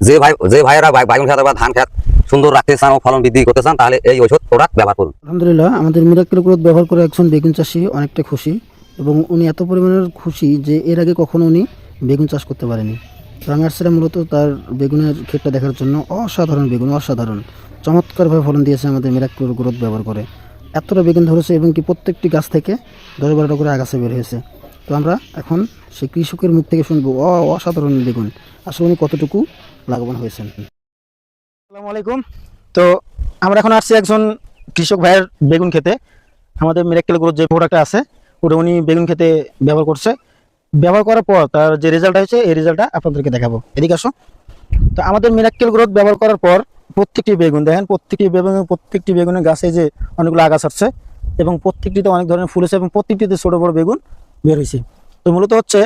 যে ভাইয়েরা বাইগন খেত বা ধান খেত সুন্দর রাখতে চান ও ফলন বৃদ্ধি করতে চান তাহলে এই ঔষধ প্রোডাক্ট ব্যবহার করুন। আলহামদুলিল্লাহ আমাদের মিরাক্কেল গ্রোথ ব্যবহার করে একজন বেগুন চাষি অনেকটা খুশি, এবং উনি এত পরিমাণের খুশি যে এর আগে কখনো উনি বেগুন চাষ করতে পারেনি। রাঙারসিরা মূলত তার বেগুনের ক্ষেতটা দেখার জন্য অসাধারণ বেগুন, অসাধারণ চমৎকারভাবে ফলন দিয়েছে আমাদের মিরাক্কেল গ্রোথ ব্যবহার করে। এতটা বেগুন ধরেছে এবং কি প্রত্যেকটি গাছ থেকে 10-12টা করে আগাছা বের হয়েছে। তো আমরা এখন সেই কৃষকের মুখ থেকে শুনবো অসাধারণ বেগুন আসলে উনি কতটুকু লাভবান হয়েছেন। আসসালামু আলাইকুম। তো আমরা এখন আসছি একজন কৃষক ভাইয়ের বেগুন খেতে। আমাদের মিরাক্কেল গ্রোথ যে প্রোডাক্টটা আছে ওটা উনি বেগুন খেতে ব্যবহার করছে। ব্যবহার করার পর তার যে রেজাল্ট হয়েছে এই রেজাল্টটা আপনাদেরকে দেখাবো। এদিকে আসো। তো আমাদের মিরাক্কেল গ্রোথ ব্যবহার করার পর প্রত্যেকটি বেগুন দেখেন, প্রত্যেকটি বেগুনের গাছে যে অনেকগুলো আগাছা আসছে এবং প্রত্যেকটিতে অনেক ধরনের ফুল এসেছে এবং প্রত্যেকটিতে ছোটো বড়ো বেগুন বের হয়েছে। তো মূলত হচ্ছে